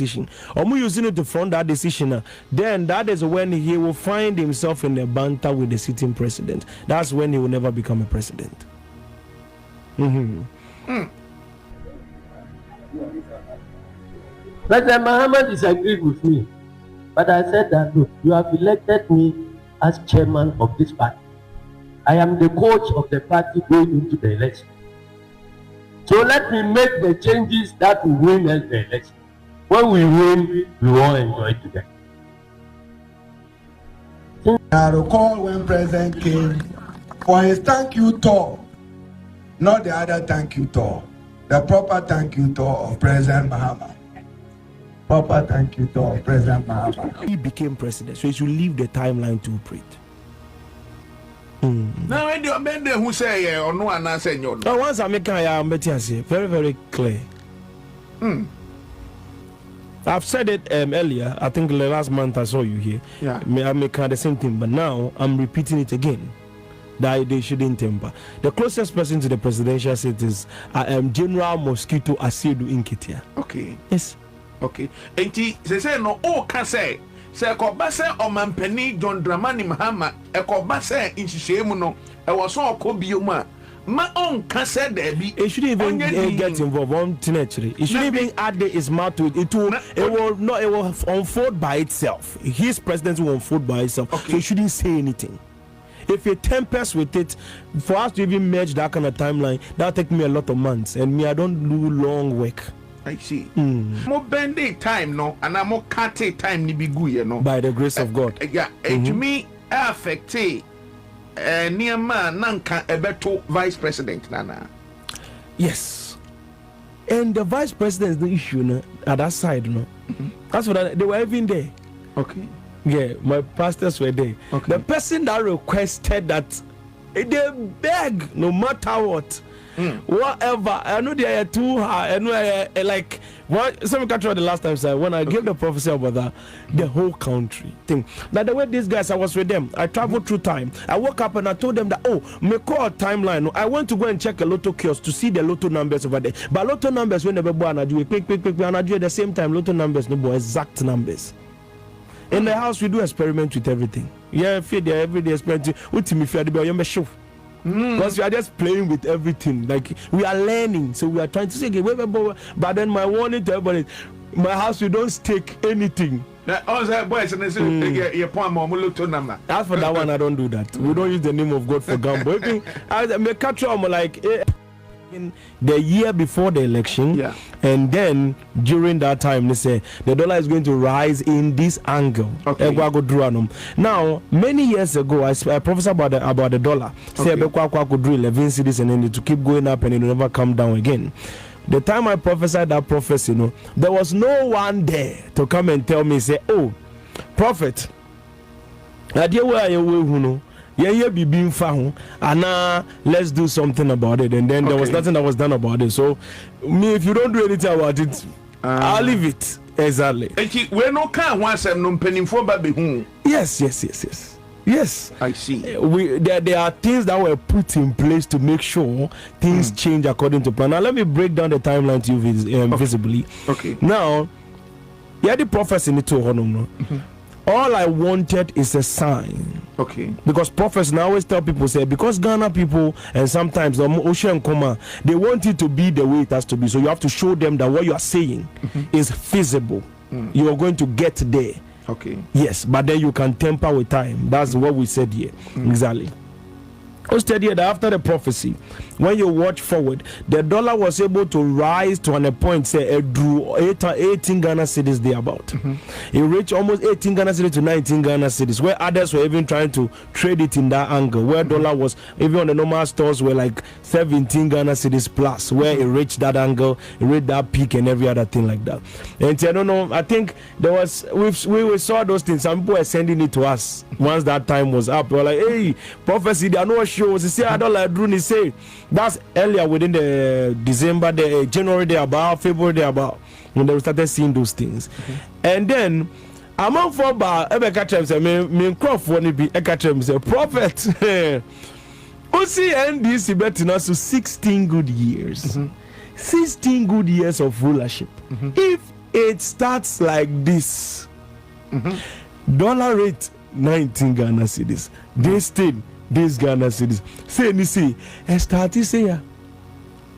decision. Omu using it to front that decision. Then that is when he will find himself in a banter with the sitting president. That's when he will never become a president. President Muhammad disagreed with me, but I said that, look, you have elected me as chairman of this party. I am the coach of the party going into the election. So let me make the changes that will win us the election. When we win, we won't enjoy together. I recall when President came for his thank you tour, not the other thank you tour, the proper thank you tour of President Muhammad. Proper thank you tour of President Muhammad. He became president, so he should leave the timeline to operate. Now, when you amend who say or no one answer you. Now, once I make very, very clear. I've said it earlier. I think the last month I saw you here. Yeah. I make the same thing, but now I'm repeating it again. That they shouldn't temper. The closest person to the presidential seat is General Mosquito Aseidu Nketia. Okay. Yes. Okay. And they say no. Oh, can say. Say ko base o mampani John Dramani Mahama e ko base inhihye no e wo so ko bioma ma on ka say there be it shouldn't even get involved on actually. It shouldn't even add his mouth to it. It will unfold by itself. His presidency will unfold by itself. Okay. So he shouldn't say anything. If he tempers with it, for us to even merge that kind of timeline, that'll take me a lot of months, and me I don't do long work. I see. More bending time no, and I'm more cutting time ni bigu you know. By the grace of God. Yeah, to me affect near man nanka ebeto vice president nana. Yes. And the vice president is the issue no, at that side no. That's what they were even there. Okay. Yeah, my pastors were there. Okay. The person that requested that they beg no matter what. Whatever, I know they are too high. I know like what some country the last time said when I gave the prophecy about that, the whole country thing. That the way these guys, I was with them. I traveled through time. I woke up and I told them that me call a timeline. I went to go and check a lotto kiosk to see the lotto numbers over there. But lotto numbers when they were born, I do it quick, and I do at the same time lotto numbers no more exact numbers. In the house we do experiment with everything. Yeah, feed there every day experiment. What me fear the show. Because we are just playing with everything, like we are learning, so we are trying to say, okay, but then my warning to everybody, my house we don't stake anything. As for that one, I don't do that. We don't use the name of God for gamble. I may catch on like in the year before the election, and then during that time they say the dollar is going to rise in this angle. Okay. Now many years ago I prophesied about the dollar. Say could do 11 cities and then to keep going up and it will never come down again. The time I prophesied that prophecy, there was no one there to come and tell me, say, oh, prophet, let's do something about it. And then there was nothing that was done about it. So me, if you don't do anything about it, I'll leave it. Exactly. Yes, I see. There are things that were put in place to make sure things change according to plan. Now let me break down the timeline to you visibly. Okay. Now, the prophecy need to all I wanted is a sign. Okay. Because prophets now always tell people, say, because Ghana people and sometimes the Ocean Coma, they want it to be the way it has to be. So you have to show them that what you are saying is feasible. You are going to get there. Okay. Yes, but then you can temper with time. That's what we said here. Exactly. Instead, here, after the prophecy, when you watch forward, the dollar was able to rise to a point, say, it drew 18 Ghana cedis thereabout. It reached almost 18 Ghana cedis to 19 Ghana cedis, where others were even trying to trade it in that angle, where dollar was, even on the normal stores, were like 17 Ghana cedis plus, where it reached that angle, it reached that peak and every other thing like that. And I don't know, I think there was, we saw those things, some people were sending it to us once that time was up. We were like, hey, prophecy, they are not sure. See, I don't like Druni say that's earlier within the December, the January day about, February day about, when they started seeing those things. And then among four bar, ever catch him say, me crop for be a catch him say, prophet. OC and this betting us 16 good years. 16 good years of rulership. If it starts like this. Dollar rate 19 Ghana cedis. This thing, this Ghana cedis. Say, you see, and start to say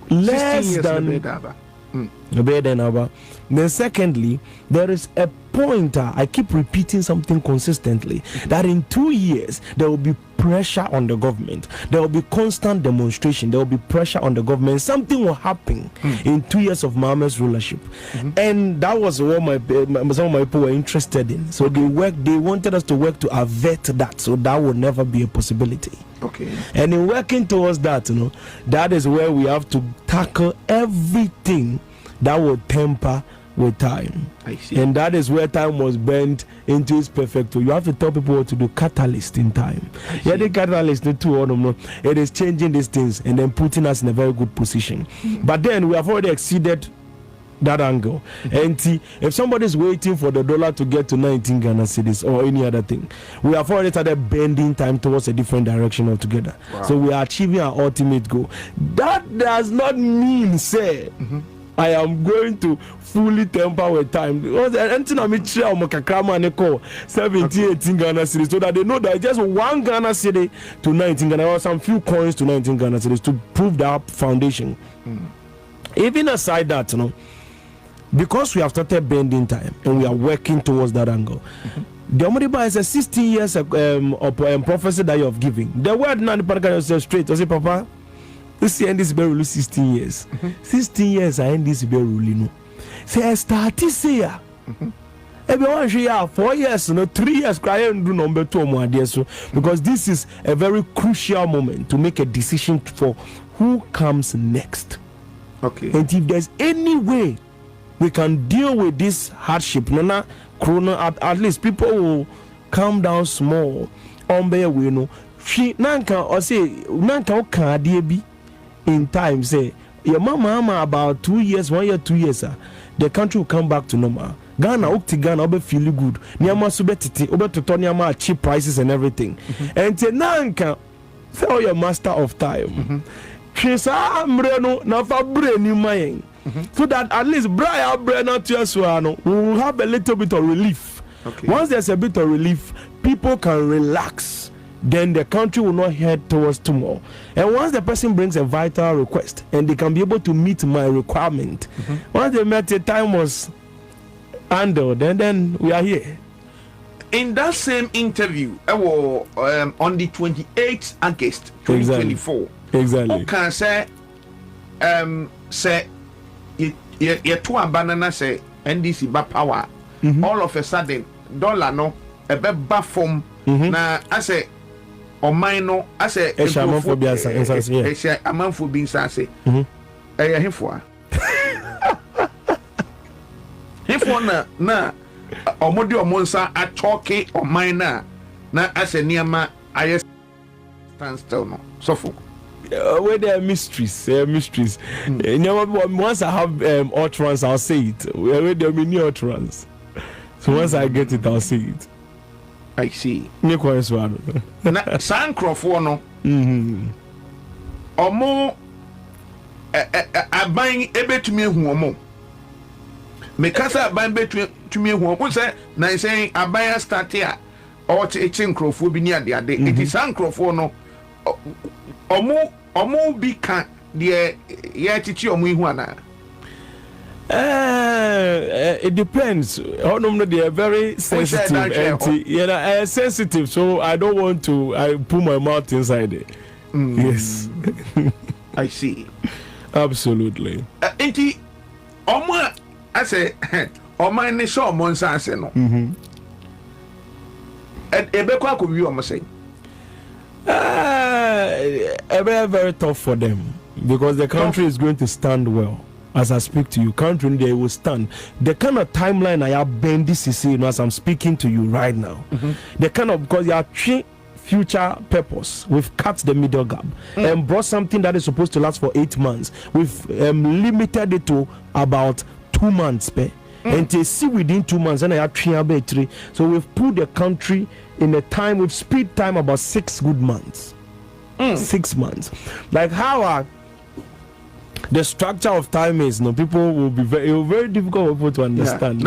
less than better than ever. Then secondly, there is a pointer. I keep repeating something consistently that in 2 years there will be pressure on the government. There will be constant demonstration. There will be pressure on the government. Something will happen in 2 years of Mahama's rulership, and that was what some of my people were interested in. So they wanted us to work to avert that, so that would never be a possibility. Okay. And in working towards that, that is where we have to tackle everything that will temper with time. I see. And that is where time was bent into its perfecto. You have to tell people what to do. Catalyst in time. Yeah, the catalyst it is changing these things and then putting us in a very good position. But then we have already exceeded that angle. And see, if somebody is waiting for the dollar to get to 19 Ghana cedis or any other thing, we have already started bending time towards a different direction altogether. Wow. So we are achieving our ultimate goal. That does not mean, say, I am going to fully temper with time. Because anything I'm 17, 18 Ghana cedis, so that they know that just 1 Ghana cedi to 19 Ghana, or some few coins to 19 Ghana cedis to prove that foundation. Even aside that, because we have started bending time and we are working towards that angle. The Omodiba is a 16 years of prophecy that you have given. The word now the Panakan says straight. I say, Papa, this year this be rule 16 years. 16 years I end this be rule. Say I start this year. Everyone should 4 years, 3 years. Cry and do number 2 more dear. So because this is a very crucial moment to make a decision for who comes next. Okay. And if there's any way we can deal with this hardship, at least people will calm down small. She nanka or say nanka be in time say your mama about 2 years, 1 year, 2 years, the country will come back to normal. Ghana ukti Ghana obe feel good. Niama subetiti obe to niama cheap prices and everything. And say nanka say your master of time. She say ambreno na fa breni mayen. So that at least Brian Brenner to will have a little bit of relief. Okay. Once there's a bit of relief, people can relax. Then the country will not head towards tomorrow. And once the person brings a vital request and they can be able to meet my requirement, once they met the time was handled, then we are here. In that same interview, on the 28th August 2024, exactly. Who can say, you two banana say NDC ba power. All of a sudden, dollar no a bad form. Na I say, or mine no, I say, a shaman for being a man for being sassy. Him for na omodi omonsa a choke or mine na as a nearma I stand still no so for where there are mysteries. Once I have utterance, I'll say it. Where there are many utterance, so once I get it, I'll say it. I see. Me quite swallow. Na San Crawford no. Omo aban ebetumi ehu omo. Me kasa aban betumi ehu omo say na say aban start here or Chin Crawford bi ni ade. It is San Crawford no. Omo bi kan de ye chichi omo ihu ana. It depends. They are very sensitive. Sensitive, so I don't want to put my mouth inside it. Yes. I see. Absolutely. Enti omo I say omo ni so omo nsa ase no. Ebekwa akowi omo say. Very tough for them because the country is going to stand well. As I speak to you, country they will stand. The kind of timeline I have been this is as I'm speaking to you right now. The kind of because you are future purpose. We've cut the middle gap and brought something that is supposed to last for 8 months. We've limited it to about 2 months. And they see within 2 months, and I have 3. So we've put the country in a time with speed time about 6 good months. 6 months. Like how the structure of time is no people will be very difficult for people to understand.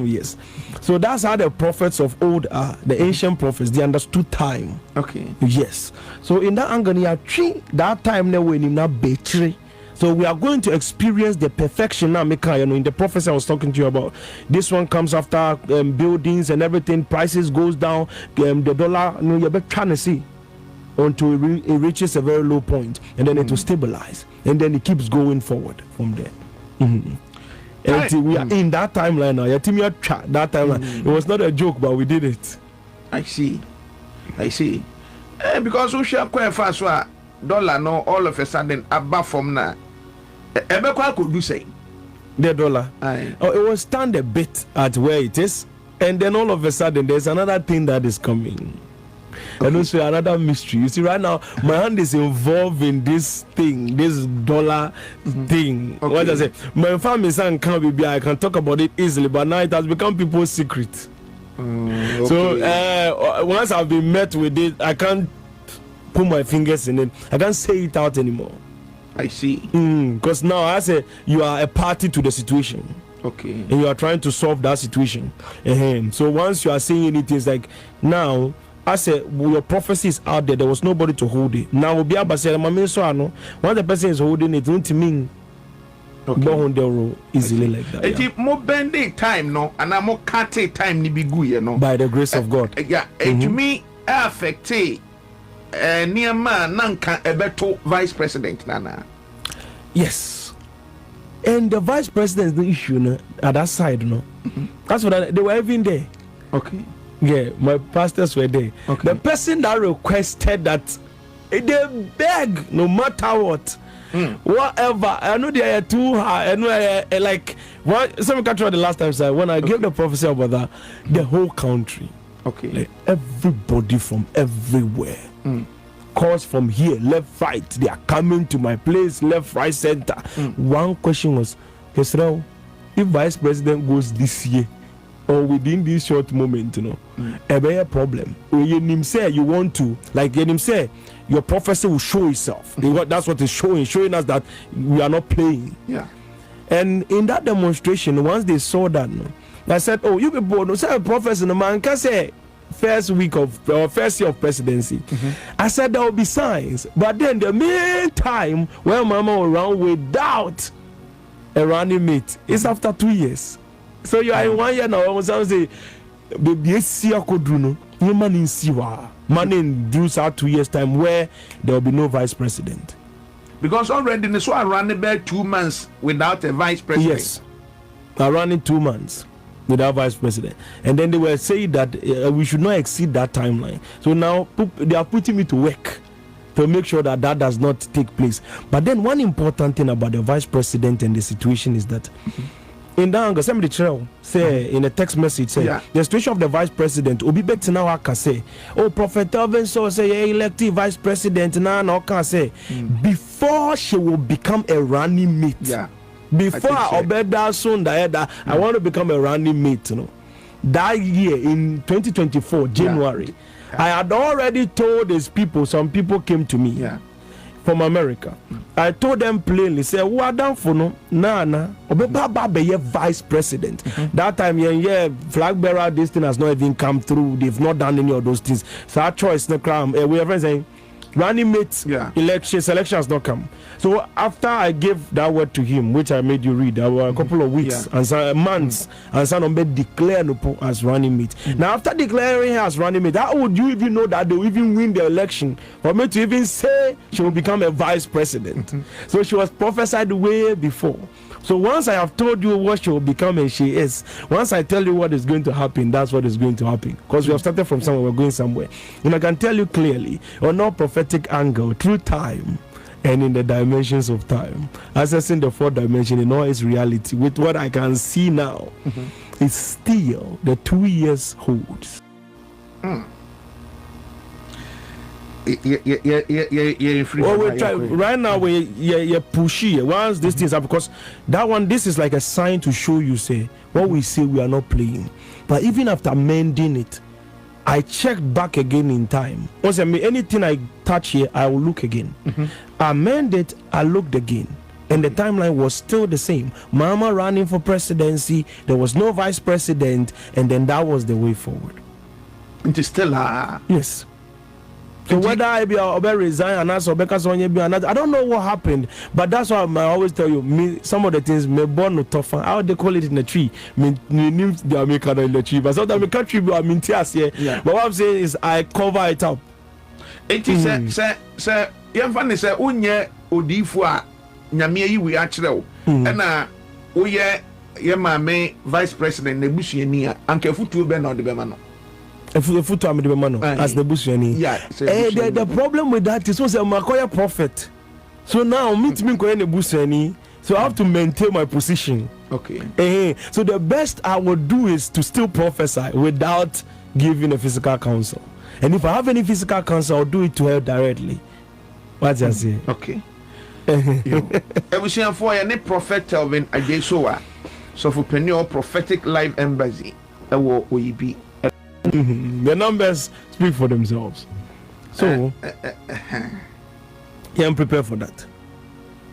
Yes. So that's how the prophets of old are, the ancient prophets. They understood time. Okay. Yes. So in that angle, that time they were in that battery. So we are going to experience the perfection now, Mika. In the prophecy I was talking to you about, this one comes after buildings and everything. Prices goes down. The dollar, you're trying to see until it reaches a very low point, and then it will stabilize, and then it keeps going forward from there. And we are in that timeline now. That timeline. It was not a joke, but we did it. I see. Because we share quite fast. Dollar no all of a sudden above from now. Could you say the dollar? It will stand a bit at where it is, and then all of a sudden there's another thing that is coming. And also another mystery. You see, right now my hand is involved in this thing, this dollar thing. Okay. What does it? My family son can't be. I can talk about it easily, but now it has become people's secret. Okay. So once I've been met with it, I can't put my fingers in it. I can't say it out anymore. I see. Because now I say you are a party to the situation. Okay. And you are trying to solve that situation. So once you are saying it, it's like now. I said, your prophecy is out there. There was nobody to hold it. Now we'll be able to say, once the person is holding it, it won't mean easily like that. It's more bending time, no, and I'm more cutting time. Ni be good, no. By the grace of God. Yeah. To me, affect near man nanka ebeto vice president nana. Yes. And the vice president is the issue, no, at that side, no. That's what they were even there. Okay. Yeah, my pastors were there. Okay. The person that requested that they beg no matter what, whatever. I know they are too high. I know like what some country the last time said when I gave the prophecy about that, the whole country. Okay. Like, everybody from everywhere. Calls from here, left, right. They are coming to my place, left, right, center. One question was, if vice president goes this year, or within this short moment, a bigger problem. When you say you want to, like you say, your prophecy will show itself. That's what it's showing us that we are not playing. Yeah. And in that demonstration, once they saw that, I said, "Oh, you people don't say a prophecy, no man can say first week of or first year of presidency." I said there will be signs, but then the meantime, when Mama will run without a running mate, it's after 2 years. So you are in 1 year now. Someone say, "Baby, see I could do no. You man in Sowah, man in do 2 years time where there will be no vice president." Because already the Sowah ran about 2 months without a vice president. Yes, I ran in 2 months without vice president, and then they were saying that we should not exceed that timeline. So now they are putting me to work to make sure that that does not take place. But then one important thing about the vice president and the situation is that. In the angle, somebody say in a text message say the situation of the vice president will be better now. I can say, "Oh, Prophet Telvin so say elected vice president now. No can say before she will become a running mate. Yeah. Before I obey that soon that I want to become a running mate. That year in 2024 January, I had already told these people. Some people came to me. Yeah. From America. I told them plainly, say, what down for no Nana, Obeba be vice president. That time, flag bearer, this thing has not even come through. They've not done any of those things. So our choice, no crime. We are saying running mates, selection has not come. So after I gave that word to him, which I made you read, there were a couple of weeks and some months, and some declared as running mate. Now after declaring her as running mate, how would you even know that they will even win the election for me to even say she will become a vice president? So she was prophesied way before. So once I have told you what she will become and she is, once I tell you what is going to happen, that's what is going to happen. Because we have started from somewhere, we're going somewhere. And I can tell you clearly, on no prophetic angle, through time and in the dimensions of time, assessing the 4th dimension in all its reality, with what I can see now, it's still the 2 years holds. Well, we try right now. We pushy once these things are, because that one, this is like a sign to show you, say what we say we are not playing. But even after mending it, I checked back again in time. Also, anything I touch here, I will look again. I amended it, I looked again. And the timeline was still the same. Mama running for presidency, there was no vice president, and then that was the way forward. It is still yes. So whether I be or resign and ask or because on be another, I don't know what happened, but that's why I always tell you. Me, some of the things me born no tough. How they call it in the tree? Me names the American in the tree, but sometimes the country I mean tears here. But what I'm saying is I cover it up. It is say you find say unye odifu a nyame yi we akyerɛ wo ɛna woyɛ ye maame vice president na busuani a anka futuo be na ɔde bɛma no futuo am de bɛma no as the busuani. The problem with that is so say makoya prophet, so now meet me koya ne busuani, so I have to maintain my position. Okay. So the best I would do is to still prophesy without giving a physical counsel, and if I have any physical counsel I'll do it to her directly. What I say? Okay. Ebusian for any prophet Telvin Ajay Sowah, so for Penny prophetic life embassy, will be. The numbers speak for themselves, so I'm prepared for that.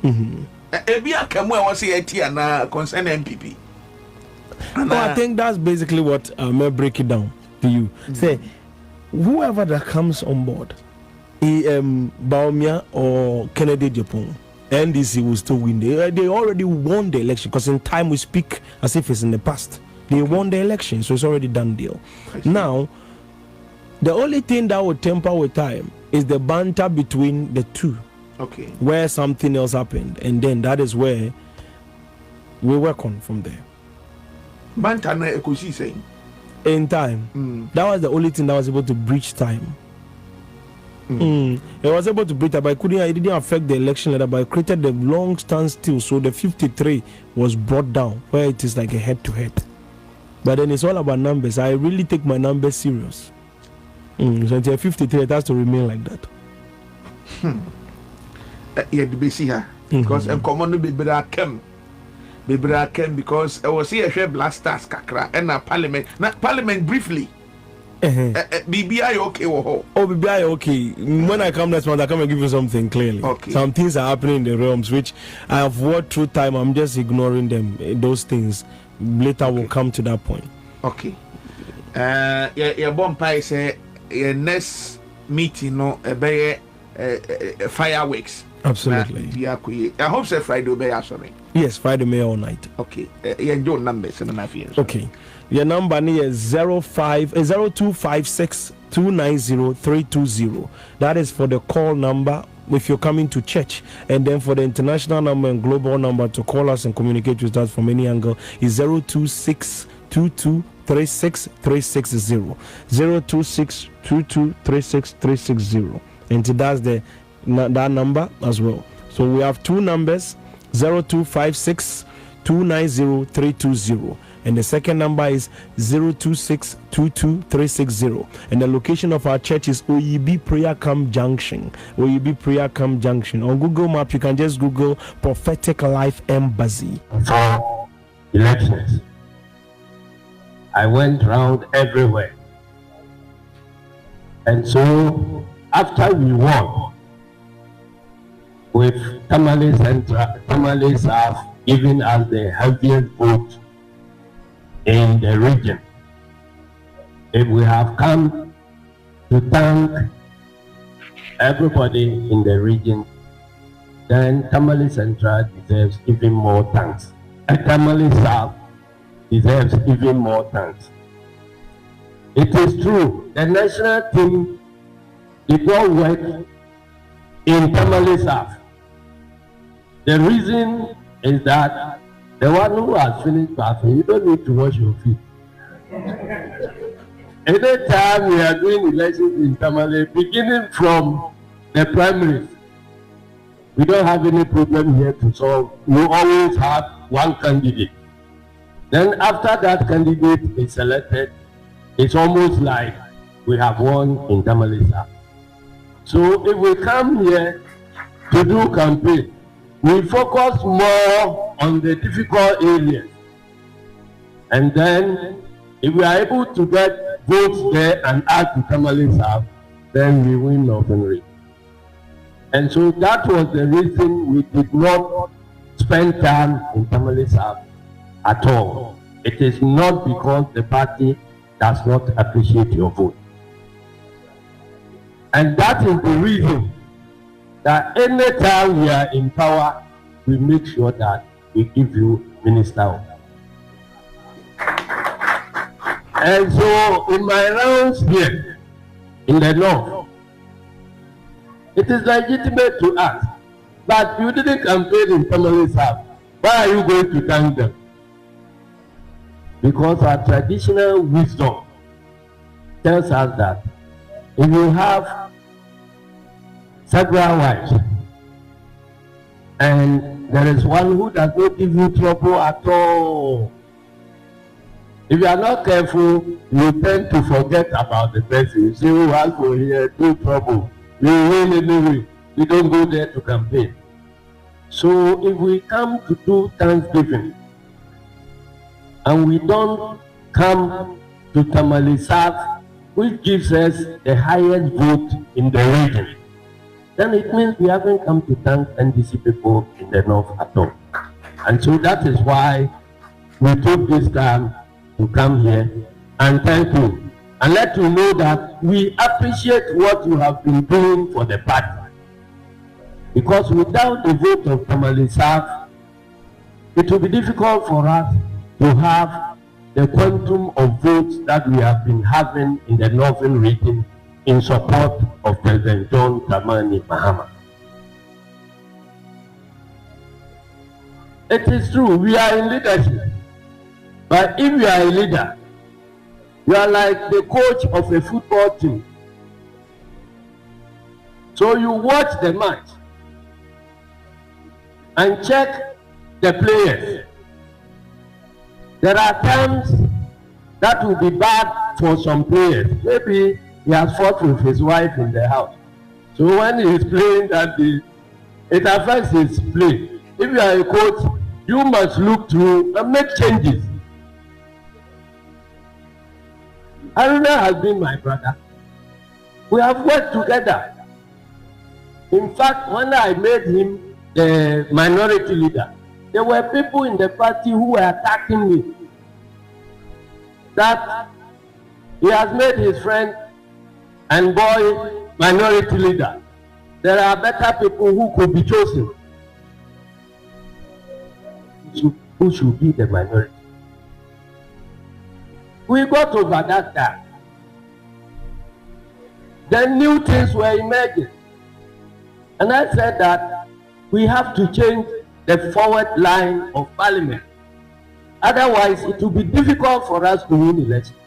Ebia Kamwa was here na concern MPP. I think that's basically what may break it down to you. Say whoever that comes on board, Baumia or Kennedy Japan, NDC will still win. They already won the election, because in time we speak as if it's in the past. They won the election, so it's already done deal. Now, the only thing that will temper with time is the banter between the two. Okay. Where something else happened, and then that is where we work on from there. Banter na ekosi saying. In time, that was the only thing that was able to breach time. It was able to breach it, but it didn't affect the election letter, but it created the long standstill. So the 53 was brought down, where it is like a head-to-head. But then it's all about numbers. I really take my numbers serious. So until 53, it has to remain like that. Yeah, the BC here, because I'm common to be came because I was here share blasters kakra and parliament. Now parliament briefly. BBI okay oh BBI okay. When I come next month, I come and give you something clearly. Okay. Some things are happening in the realms which I have worked through time. I'm just ignoring them. Those things later will come to that point. Okay. Your bumpy say your next meeting no fireworks. Absolutely. I hope say Friday will be sorry. Yes, Friday May all night. Okay. You enjoy numbers and enough years. Okay. Your number is 0256 290 320. That is for the call number if you're coming to church, and then for the international number and global number to call us and communicate with us from any angle is 026 22 36 360 026 22 36 360, and that's that number as well. So we have two numbers, 0256 290 320, and the second number is 026 22 360, and the location of our church is OEB Prayer Camp Junction. OEB Prayer Camp Junction. On Google Map you can just Google Prophetic Life Embassy. For elections, I went round everywhere, and so after we won with Tamale Central, Tamale South giving us the heaviest vote in the region, if we have come to thank everybody in the region, then Tamale Central deserves even more thanks, and Tamale South deserves even more thanks. It is true, the national team did not work in Tamale South. The reason is that the one who has finished bathing, you don't need to wash your feet. Anytime we are doing elections in Tamale, beginning from the primaries, we don't have any problem here to solve. We always have one candidate. Then after that candidate is selected, it's almost like we have won in Tamale South. So if we come here to do campaign, we focus more on the difficult areas. And then if we are able to get votes there and add to Tamale South, then we win Northern Region. And so that was the reason we did not spend time in Tamale South at all. It is not because the party does not appreciate your vote. And that is the reason that anytime we are in power, we make sure that we give you minister. And so in my rounds here in the north, it is legitimate to ask, but you didn't campaign in Tamale South. Why are you going to thank them? Because our traditional wisdom tells us that if you have several wives and there is one who does not give you trouble at all, if you are not careful, you tend to forget about the person. You say, oh, I'll go here, no trouble. You win anyway. You don't go there to campaign. So if we come to do Thanksgiving and we don't come to Tamale South, which gives us the highest vote in the region, then it means we haven't come to thank NDC people in the north at all. And so that is why we took this time to come here and thank you and let you know that we appreciate what you have been doing for the party. Because without the vote of Tamale South, it will be difficult for us to have the quantum of votes that we have been having in the northern region in support of President John Dramani Mahama. It is true, we are in leadership. But if you are a leader, you are like the coach of a football team. So you watch the match and check the players. There are times that will be bad for some players. Maybe he has fought with his wife in the house. So when he is playing that day, it affects his play. If you are a coach, you must look through and make changes. Haruna has been my brother. We have worked together. In fact, when I made him the minority leader, there were people in the party who were attacking me. That he has made his friend and boy minority leader. There are better people who could be chosen. Who should be the minority? We got over that time. Then new things were emerging. And I said that we have to change the forward line of parliament. Otherwise, it will be difficult for us to win elections.